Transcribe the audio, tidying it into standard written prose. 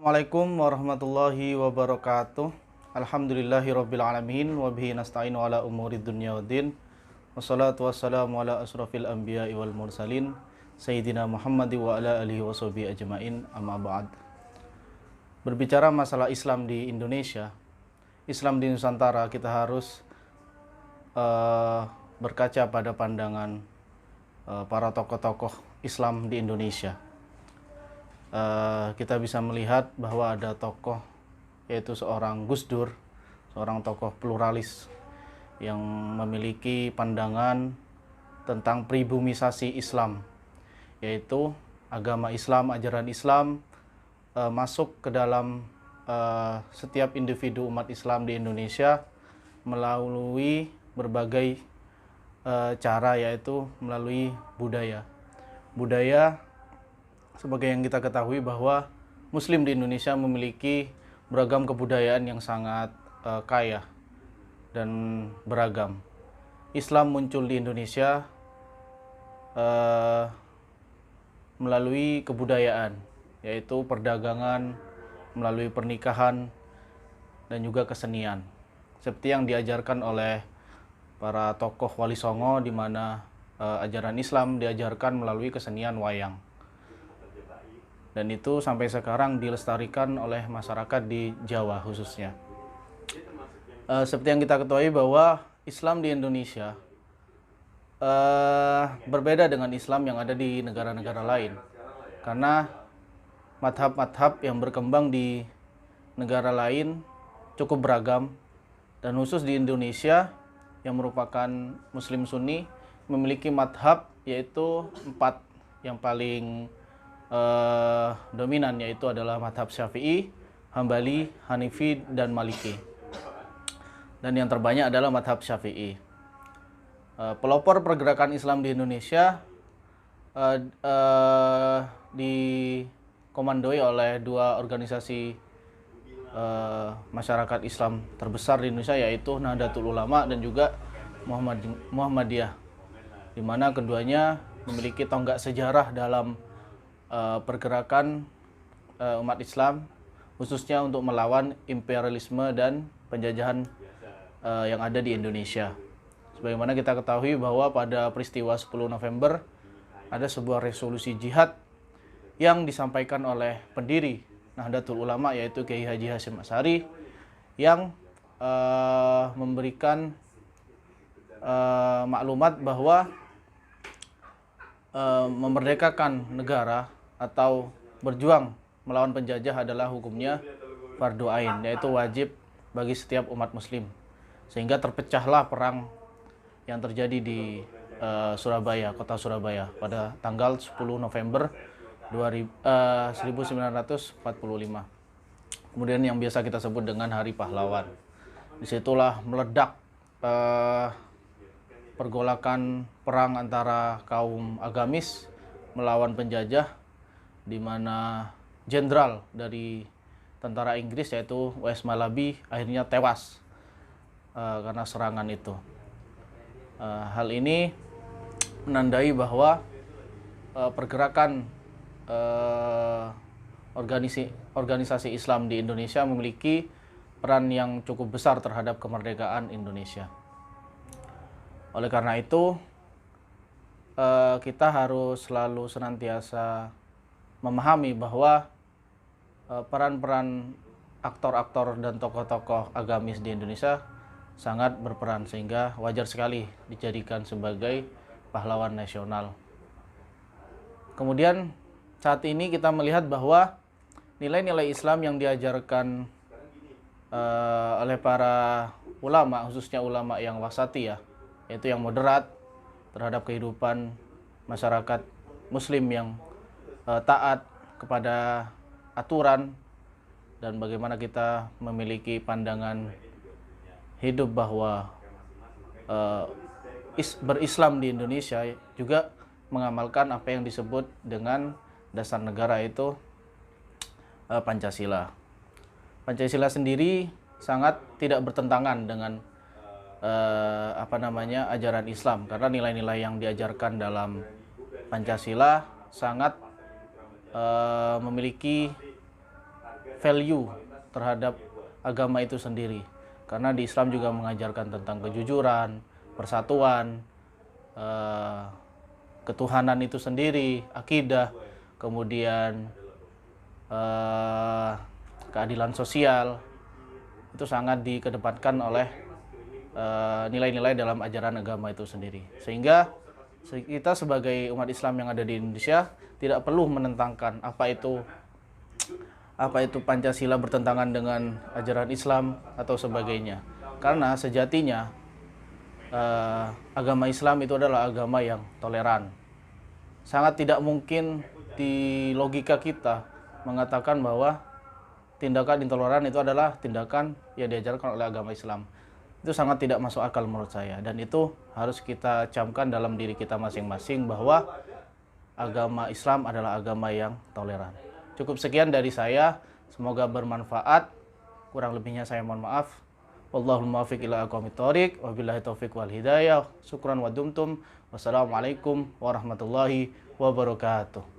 Assalamualaikum warahmatullahi wabarakatuh. Alhamdulillahirabbil alamin wa bihi nasta'inu ala umuri dunya waddin. Wassalatu wassalamu ala asrofil anbiya'i wal mursalin Sayyidina Muhammad wa ala alihi wa sahbihi ajma'in, amma ba'd. Berbicara masalah Islam di Indonesia, Islam di Nusantara, kita harus berkaca pada pandangan para tokoh-tokoh Islam di Indonesia. Kita bisa melihat bahwa ada tokoh, yaitu seorang Gus Dur, seorang tokoh pluralis yang memiliki pandangan tentang pribumisasi Islam, yaitu agama Islam, ajaran Islam masuk ke dalam setiap individu umat Islam di Indonesia melalui berbagai cara, yaitu melalui budaya. Sebagai yang kita ketahui bahwa Muslim di Indonesia memiliki beragam kebudayaan yang sangat kaya dan beragam. Islam muncul di Indonesia melalui kebudayaan, yaitu perdagangan, melalui pernikahan, dan juga kesenian. Seperti yang diajarkan oleh para tokoh Wali Songo, di mana ajaran Islam diajarkan melalui kesenian wayang. Dan itu sampai sekarang dilestarikan oleh masyarakat di Jawa khususnya. Seperti yang kita ketahui bahwa Islam di Indonesia berbeda dengan Islam yang ada di negara-negara lain. Karena madhab-madhab yang berkembang di negara lain cukup beragam. Dan khusus di Indonesia yang merupakan Muslim Sunni memiliki madhab, yaitu 4 yang paling dominan, yaitu adalah madhab Syafi'i, Hambali, Hanifi, dan Maliki. Dan yang terbanyak adalah madhab Syafi'i. Pelopor pergerakan Islam di Indonesia dikomandoi oleh 2 organisasi masyarakat Islam terbesar di Indonesia, yaitu Nahdlatul Ulama dan juga Muhammadiyah, di mana keduanya memiliki tonggak sejarah dalam pergerakan umat Islam, khususnya untuk melawan imperialisme dan penjajahan yang ada di Indonesia. Sebagaimana kita ketahui bahwa pada peristiwa 10 November ada sebuah resolusi jihad yang disampaikan oleh pendiri Nahdlatul Ulama, yaitu Kiai Haji Hasyim Asy'ari, yang memberikan maklumat bahwa memerdekakan negara atau berjuang melawan penjajah adalah hukumnya fardu ain, yaitu wajib bagi setiap umat muslim. Sehingga terpecahlah perang yang terjadi di Surabaya, kota Surabaya pada tanggal 10 November 1945. Kemudian yang biasa kita sebut dengan Hari Pahlawan. Disitulah meledak pergolakan perang antara kaum agamis melawan penjajah, di mana jenderal dari tentara Inggris, yaitu W.S. Malabi, akhirnya tewas karena serangan itu. Hal ini menandai bahwa pergerakan organisasi Islam di Indonesia memiliki peran yang cukup besar terhadap kemerdekaan Indonesia. Oleh karena itu, kita harus selalu senantiasa memahami bahwa peran-peran aktor-aktor dan tokoh-tokoh agamis di Indonesia sangat berperan, sehingga wajar sekali dijadikan sebagai pahlawan nasional. Kemudian saat ini kita melihat bahwa nilai-nilai Islam yang diajarkan oleh para ulama, khususnya ulama yang wasatiyah, yaitu yang moderat terhadap kehidupan masyarakat muslim yang taat kepada aturan, dan bagaimana kita memiliki pandangan hidup bahwa berislam di Indonesia juga mengamalkan apa yang disebut dengan dasar negara, yaitu Pancasila. Pancasila sendiri sangat tidak bertentangan dengan ajaran Islam, karena nilai-nilai yang diajarkan dalam Pancasila sangat memiliki value terhadap agama itu sendiri. Karena di Islam juga mengajarkan tentang kejujuran, persatuan, ketuhanan itu sendiri, akidah, kemudian keadilan sosial. Itu sangat dikedepankan oleh nilai-nilai dalam ajaran agama itu sendiri. Sehingga kita sebagai umat Islam yang ada di Indonesia tidak perlu menentangkan apa itu Pancasila bertentangan dengan ajaran Islam atau sebagainya. Karena sejatinya agama Islam itu adalah agama yang toleran. Sangat tidak mungkin di logika kita mengatakan bahwa tindakan intoleran itu adalah tindakan yang diajarkan oleh agama Islam. Itu sangat tidak masuk akal menurut saya. Dan itu harus kita camkan dalam diri kita masing-masing bahwa agama Islam adalah agama yang toleran. Cukup sekian dari saya, semoga bermanfaat. Kurang lebihnya saya mohon maaf. Wallahul muwaffiq ila aqwamit thoriq, wabillahi taufiq wal hidayah. Syukran wa dumtum. Wassalamualaikum warahmatullahi wabarakatuh.